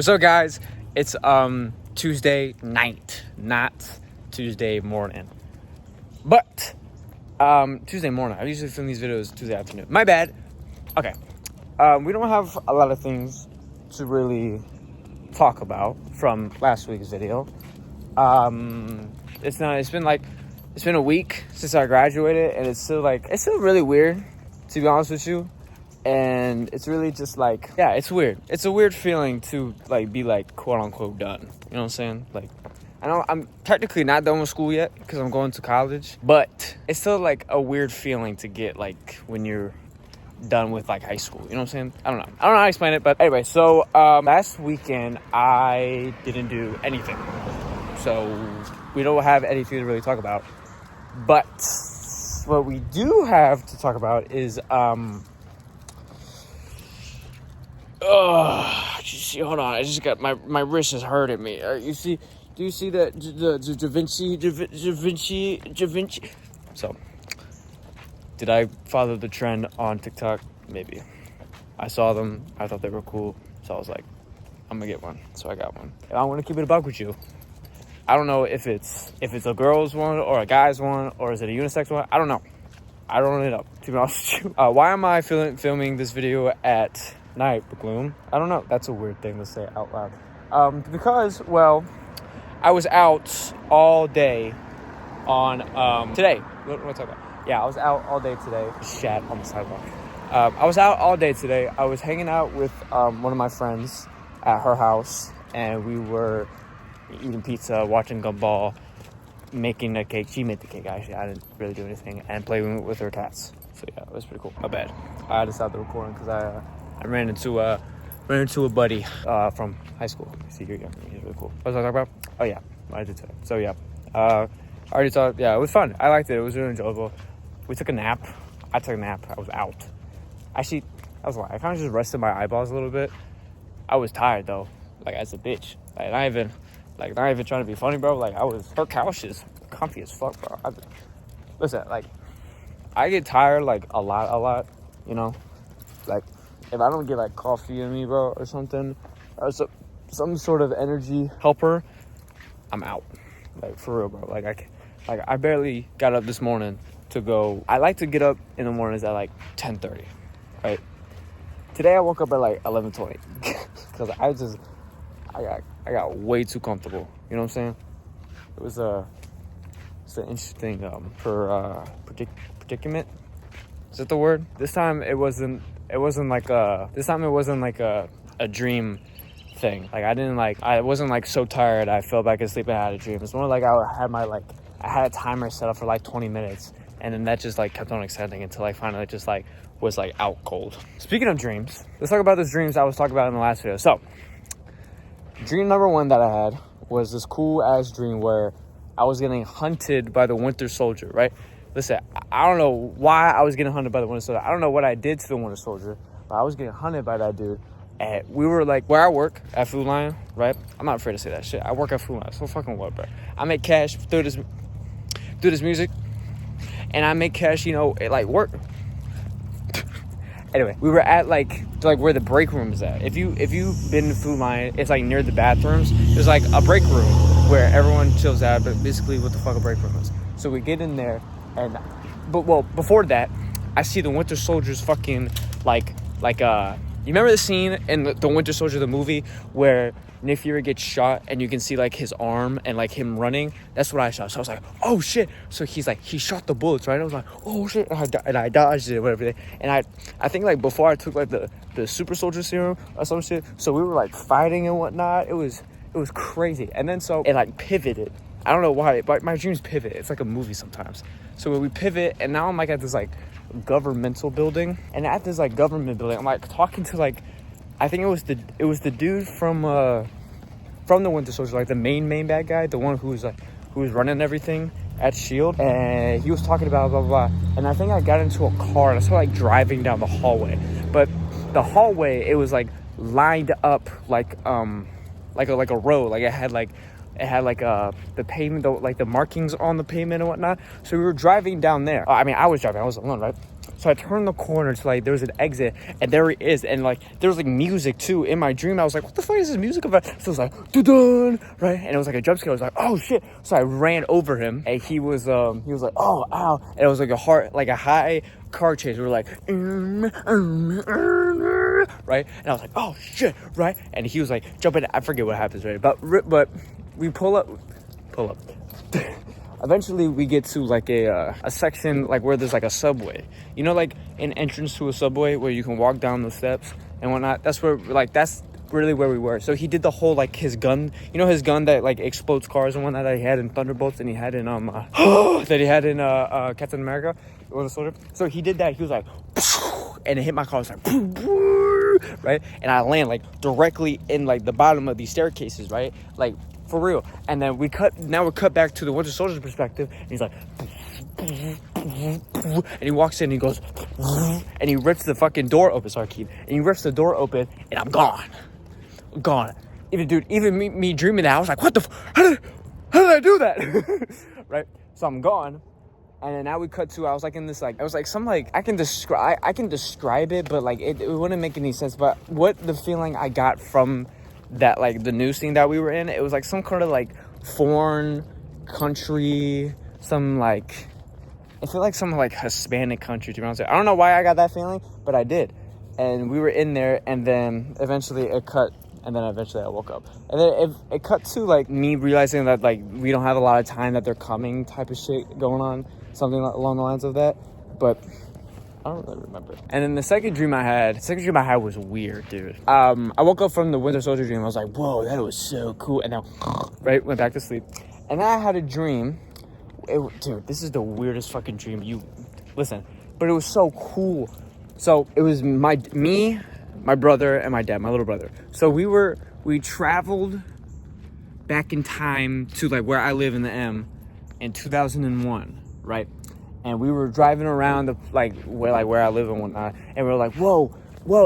What's up, guys? It's Tuesday night, not Tuesday morning. But Tuesday morning. I usually film these videos Tuesday afternoon. My bad. Okay. We don't have a lot of things to really talk about from last week's video. It's been a week since I graduated, and it's still really weird, to be honest with you. And it's really just it's weird. It's a weird feeling to be quote unquote done. You know what I'm saying? I know I'm technically not done with school yet because I'm going to college, but it's still a weird feeling to get when you're done with high school. You know what I'm saying? I don't know how to explain it, but anyway. So last weekend I didn't do anything, so we don't have anything to really talk about. But what we do have to talk about is hold on. I just got my wrist is hurting me. Do you see that Da Vinci? So, did I follow the trend on TikTok? Maybe. I saw them. I thought they were cool. So I was like, I'm gonna get one. So I got one. And I want to keep it a buck with you. I don't know if it's a girl's one or a guy's one or is it a unisex one. I don't know. I don't really know, to be honest with you. Why am I filming this video at night with gloom? I don't know. That's a weird thing to say out loud. Because, well, I was out all day on today. What am I talking about? Yeah, I was out all day today. Shat on the sidewalk. I was out all day today. I was hanging out with one of my friends at her house, and we were eating pizza, watching gumball, making a cake. She made the cake, actually. I didn't really do anything, and playing with her cats. So yeah, it was pretty cool. My bad. I had to stop the recording because I ran into a buddy from high school. See, he's really cool. What was I talking about? Oh yeah, I did today. So yeah, I already saw. Yeah, it was fun. I liked it. It was really enjoyable. We took a nap. I took a nap. I was out. Actually, I was lying. I kind of just rested my eyeballs a little bit. I was tired though, as a bitch. Not even trying to be funny, bro. Her couch is comfy as fuck, bro. Listen, I get tired a lot. You know, if I don't get coffee in me, bro, or something, or some sort of energy helper, I'm out. For real, bro. I barely got up this morning to go. I like to get up in the mornings at 10:30, right? Today I woke up at 11:20 because I got way too comfortable. You know what I'm saying? It was it's an interesting predicament. Is that the word? This time it wasn't a dream thing. I wasn't so tired I fell back asleep and had a dream. It's more I had a timer set up for 20 minutes, and then that just kept on extending until I finally just was out cold. Speaking of dreams, let's talk about those dreams I was talking about in the last video. So, dream number one that I had was this cool ass dream where I was getting hunted by the Winter Soldier, right? Listen, I don't know why I was getting hunted by the Winter Soldier. I don't know what I did to the Winter Soldier, but I was getting hunted by that dude. And we were where I work at Food Lion, right? I'm not afraid to say that shit. I work at Food Lion. So fucking what, bro? I make cash through this music, and I make cash, work. Anyway, we were at where the break room is at. If you've been to Food Lion, it's near the bathrooms. There's a break room where everyone chills out, but basically what the fuck a break room is. So we get in there, before that, I see the Winter Soldier's fucking you remember the scene in the Winter Soldier, the movie, where Nick Fury gets shot and you can see his arm and him running? That's what I saw. So I was like, oh shit. So he shot the bullets, right? I was like, oh shit. And I dodged it, whatever. And I think before I took the super soldier serum or some shit. So we were fighting and whatnot. It was crazy. And then so it pivoted. I don't know why, but my dreams pivot. It's like a movie sometimes. So when we pivot, and now I'm at this governmental building, and at this government building, I'm talking to I think it was the dude from the Winter Soldier, the main bad guy, the one who was running everything at Shield, and he was talking about blah blah blah. And I think I got into a car and I started driving down the hallway, but the hallway, it was lined up like a road, it had the pavement, the markings on the pavement and whatnot. So we were driving down there. I mean, I was driving. I was alone, right? So I turned the corner to like, there was an exit, and there he is. And like, there was like music too. In my dream, I was like, what the fuck is this music about? So it was like, dun-dun, right? And it was like a jump scare. I was like, oh shit. So I ran over him, and he was like, oh, ow. And it was like a high car chase. We were like, right? And I was like, oh shit, right? And he was like jumping. I forget what happens, right? But we pull up. Eventually we get to like a section like where there's like a subway, you know, like an entrance to a subway where you can walk down the steps and whatnot. That's where like, that's really where we were. So he did the whole like his gun, you know, his gun that like explodes cars and whatnot that he had in Thunderbolts and he had in Captain America or the soldier. So he did that. He was like, and it hit my car. I was like, right? And I land like directly in like the bottom of these staircases, right? Like for real. And then we're cut back to the Winter Soldier's perspective, and he's like, and he walks in and he goes, and he rips the fucking door open. Sorry, Keith. And he rips the door open, and I'm gone. Even me dreaming that, I was like, what the how did I do that? Right? So I'm gone. And then now we cut to, I was like in this, like, it was like some, like, I can describe it, but, like, it wouldn't make any sense. But what the feeling I got from that, like, the new scene that we were in, it was, like, some kind of, like, foreign country, some, like, I feel like some, like, Hispanic country, to be honest. I don't know why I got that feeling, but I did. And we were in there, and then eventually it cut, and then eventually I woke up. And then it cut to, like, me realizing that, like, we don't have a lot of time, that they're coming type of shit going on. Something along the lines of that, but I don't really remember. And then the second dream I had was weird, dude. I woke up from the Winter Soldier dream. I was like, whoa, that was so cool. And then, right, went back to sleep. And then I had a dream. Dude, this is the weirdest fucking dream. You listen, but it was so cool. So it was me, my brother, and my dad, my little brother. So we traveled back in time to like where I live in the M in 2001. Right, and we were driving around where I live and whatnot, and we were like, whoa,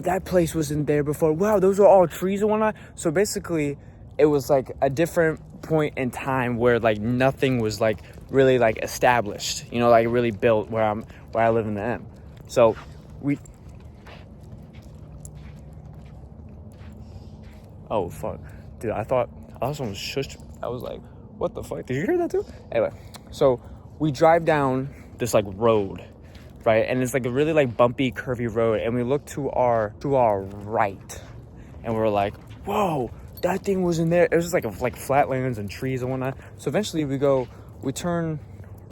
that place wasn't there before. Wow, those are all trees and whatnot. So basically, it was like a different point in time where like nothing was like really like established, you know, like really built where I live in the M. So oh fuck, dude, I thought someone was shushed. I was like, what the fuck? Did you hear that too? Anyway, so we drive down this like road, right? And it's like a really like bumpy, curvy road. And we look to our right, and we're like, whoa, that thing was in there. It was just like flatlands and trees and whatnot. So eventually we turn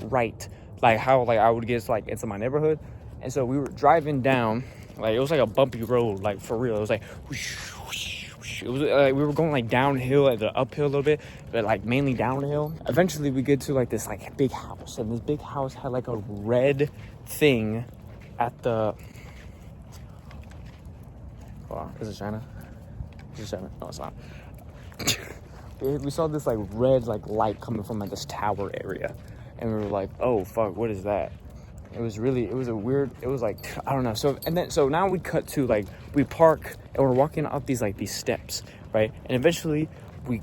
right, like how like I would get like into my neighborhood. And so we were driving down, like it was like a bumpy road, like for real. It was like whoosh, whoosh. It was like we were going like downhill, like the uphill a little bit, but like mainly downhill. Eventually we get to like this like big house, and this big house had like a red thing at the is it China? No, it's not. We saw this like red like light coming from like this tower area, and we were like, oh fuck, what is that? It was like, I don't know. So now we cut to like, we park and we're walking up these steps, right? And eventually we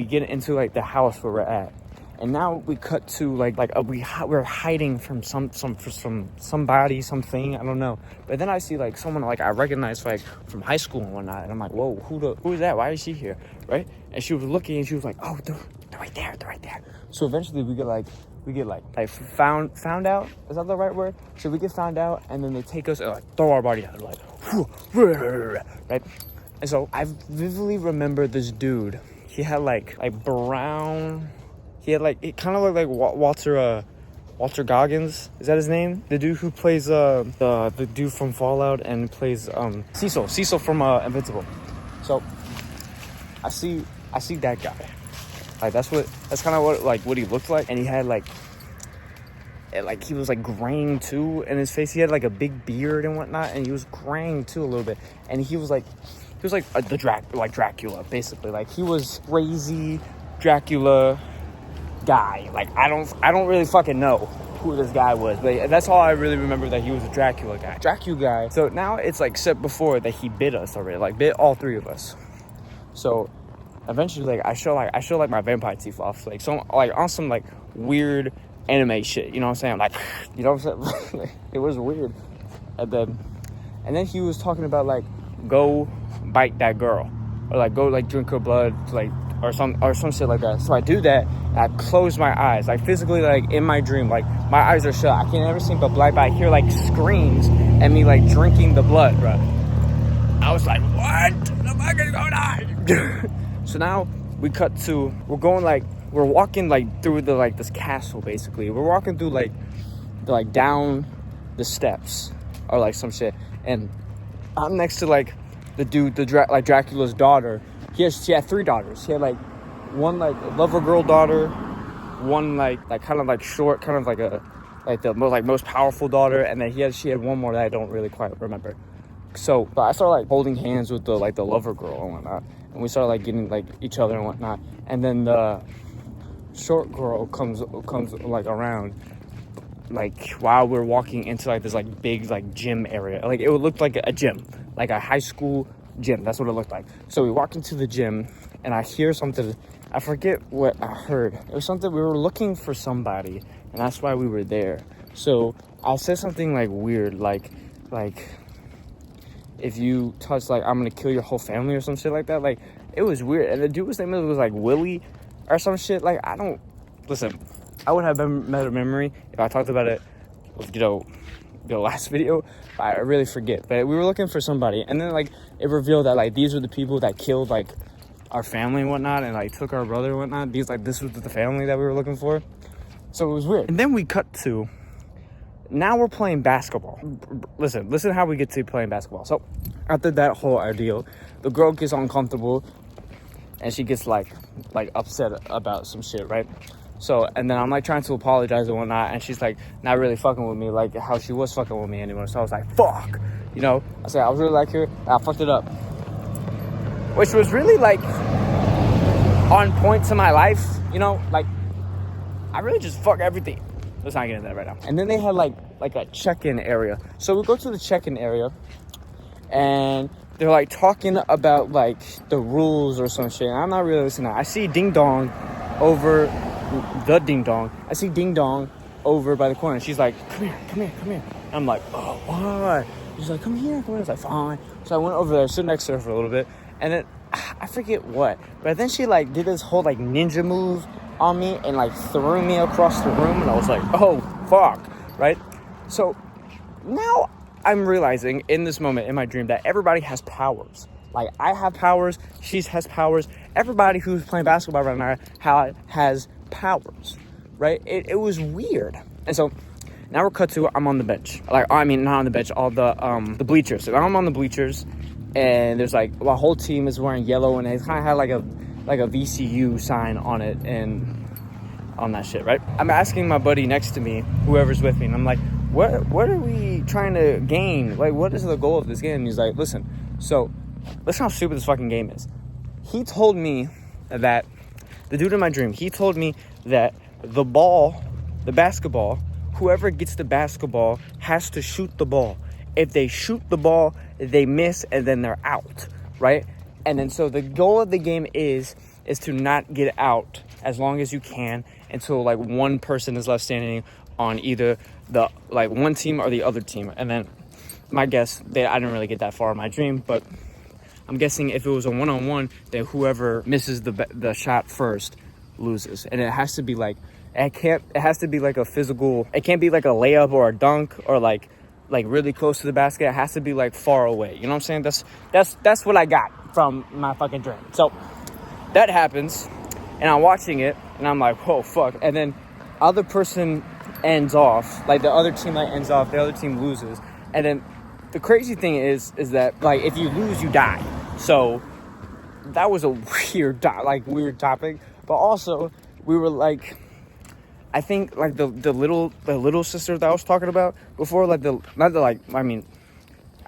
get into like the house where we're at. And now we cut to we're hiding from somebody, something, I don't know. But then I see like someone like I recognize like from high school and whatnot. And I'm like, whoa, who is that? Why is she here? Right? And she was looking and she was like, oh, they're right there. So eventually we get found out. Is that the right word? So we get found out, and then they take us and like throw our body out, like, right? And so I vividly remember this dude. He had like brown. He had like, it kind of looked like Walter Goggins. Is that his name? The dude who plays the dude from Fallout and plays Cecil from Invincible. So I see that guy. Like that's kind of what he looked like. And he had like he was like graying too in his face. He had like a big beard and whatnot, and he was graying too a little bit. And he was like Dracula basically. Like he was crazy Dracula guy. Like I don't really fucking know who this guy was, but that's all I really remember, that he was a Dracula guy. So now it's like said before that he bit us already, like bit all three of us. So eventually like I show my vampire teeth off, like some like on some like weird anime shit, you know what I'm saying? Like, you know what I'm saying? It was weird. And then he was talking about like, go bite that girl, or like go like drink her blood, like or some shit like that. So I do that, and I close my eyes, like physically, like in my dream, like my eyes are shut. I can't ever see but black, but I hear like screams and me like drinking the blood, bro. I was like, what the fuck is going on? So now we cut to, we're walking like through the like this castle basically. We're walking through like down the steps or like some shit, and I'm next to like the dude, like Dracula's daughter. She had 3 daughters. She had like one like lover girl daughter, one like kind of like short, kind of like the most powerful daughter, and then she had one more that I don't really quite remember. So, but I started like holding hands with the lover girl and whatnot, and we started like getting like each other and whatnot. And then the short girl comes like around, like while we're walking into like this like big like gym area. Like it would look like a gym, like a high school gym. That's what it looked like. So we walked into the gym, and I hear something. I forget what I heard. It was something, we were looking for somebody, and that's why we were there. So I said something like weird, like if you touch, like, I'm gonna kill your whole family or some shit like that. Like, it was weird. And the dude's name was like Willie or some shit. Like, listen, I would have better memory if I talked about it, the last video. I really forget. But we were looking for somebody, and then like it revealed that like these were the people that killed like our family and whatnot, and like took our brother and whatnot. This was the family that we were looking for. So it was weird. And then we cut to, now we're playing basketball. Listen how we get to playing basketball. So after that whole ordeal, the girl gets uncomfortable, and she gets like upset about some shit, right? So, and then I'm like trying to apologize and whatnot, and she's like not really fucking with me like how she was fucking with me anymore. So I was like, fuck, I said I was really like her, and I fucked it up, which was really like on point to my life, like I really just fuck everything. Let's not get into that right now. And then they had like a check-in area. So we go to the check-in area, and they're like talking about like the rules or some shit. I'm not really listening. I see Ding Dong over I see Ding Dong over by the corner. She's like, come here. And I'm like, oh, what? She's like, come here. I was like, fine. So I went over there, stood next to her for a little bit, and then I forget what, but then she like did this whole like ninja move on me and like threw me across the room, and I was like, oh fuck, right? So now I'm realizing in this moment in my dream that everybody has powers. Like I have powers, she has powers, everybody who's playing basketball right now has powers, right? It was weird. And so now we're cut to, I'm on the bench. Not on the bench, all the bleachers. So I'm on the bleachers, and there's like my whole team is wearing yellow, and it kind of had like a VCU sign on it and on that shit, right? I'm asking my buddy next to me, whoever's with me, and I'm like, what are we trying to gain? Like, what is the goal of this game? And he's like, listen how stupid this fucking game is. He told me that, the dude in my dream, he told me that the basketball, whoever gets the basketball has to shoot the ball. If they shoot the ball, they miss, and then they're out, right? And then so the goal of the game is to not get out as long as you can until like one person is left standing on either the like one team or the other team. And then my guess, I didn't really get that far in my dream, but I'm guessing if it was a one-on-one, then whoever misses the shot first loses. And it has to be like, it has to be like a physical, it can't be like a layup or a dunk or like really close to the basket. It has to be like far away. You know what I'm saying? That's what I got from my fucking dream. So that happens, and I'm watching it, and I'm like, whoa, fuck. And then other person ends off, like the other team ends off, the other team loses. And then the crazy thing is that like if you lose, you die. So that was a weird topic. But also we were like, I think like the little sister that I was talking about before, like I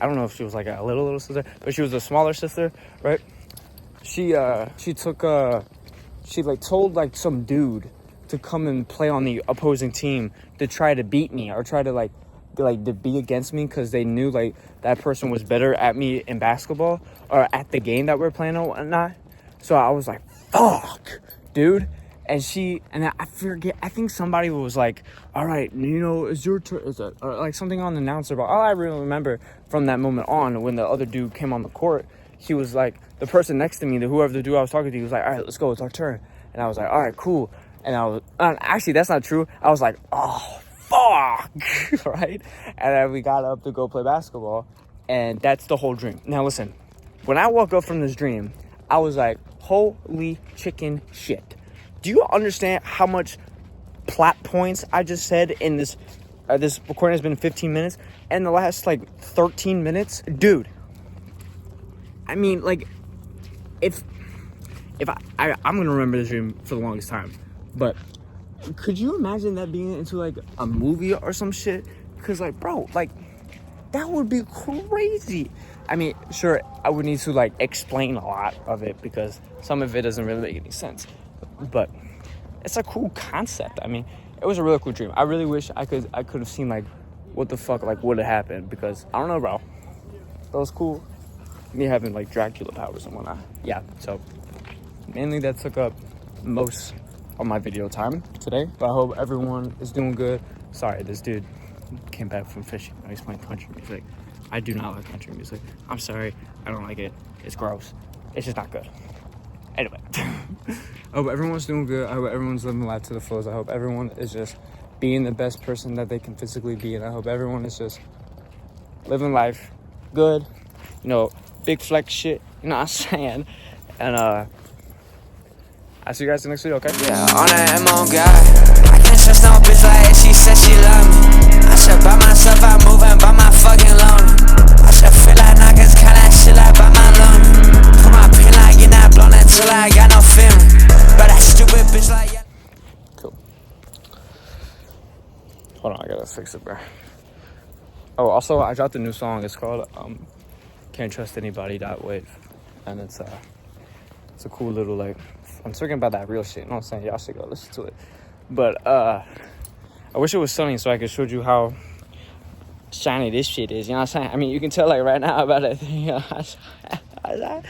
don't know if she was like a little sister, but she was a smaller sister, right? She told like some dude to come and play on the opposing team to try to beat me or try to to be against me, because they knew like that person was better at me in basketball or at the game that we're playing or whatnot. So I was like, fuck, dude. And I forget, I think somebody was like, all right, you know, it's your turn, or like something on the announcer. But all I really remember from that moment on, when the other dude came on the court, he was like, the person next to me, whoever the dude I was talking to, he was like, all right, let's go, it's our turn. And I was like, all right, cool. And I was, actually, that's not true. I was like, oh, fuck, right? And then we got up to go play basketball, and that's the whole dream. Now, listen, when I woke up from this dream, I was like, holy chicken shit. Do you understand how much plot points I just said in this recording has been 15 minutes? And the last, like, 13 minutes? Dude. I mean, like, if I'm going to remember this dream for the longest time. But could you imagine that being into, like, a movie or some shit? Because, like, bro, like, that would be crazy. I mean, sure, I would need to, like, explain a lot of it because some of it doesn't really make any sense. But it's a cool concept. I mean, it was a really cool dream. I really wish I could have seen, like, what the fuck, like, would have happened, because I don't know, bro. That was cool. Me having, like, Dracula powers and whatnot. Yeah, so mainly that took up most of my video time today. But I hope everyone is doing good. Sorry, this dude came back from fishing. He's playing country music. I do not like country music. I'm sorry. I don't like it. It's gross. It's just not good. Anyway. I hope everyone's doing good. I hope everyone's living life to the fullest. I hope everyone is just being the best person that they can physically be. And I hope everyone is just living life good. You know, big flex shit. You know what I'm saying? And I'll see you guys next video, okay? Yeah, on that MO guy. I can't trust no bitch like she said she love me. I should by myself, I'm moving by my fucking loan. I should feel like niggas kinda shit like by my loan. Put my pin like you're not blown until I got no feeling. But that stupid bitch like yeah. Cool. Hold on, I gotta fix it, bro. Oh, also, I dropped a new song. It's called canttrustnobody.wav. And it's a cool little, like, I'm talking about that real shit. You know what I'm saying? Y'all should go listen to it. But I wish it was sunny so I could show you how shiny this shit is. You know what I'm saying? I mean, you can tell, like, right now about it. You know, all right.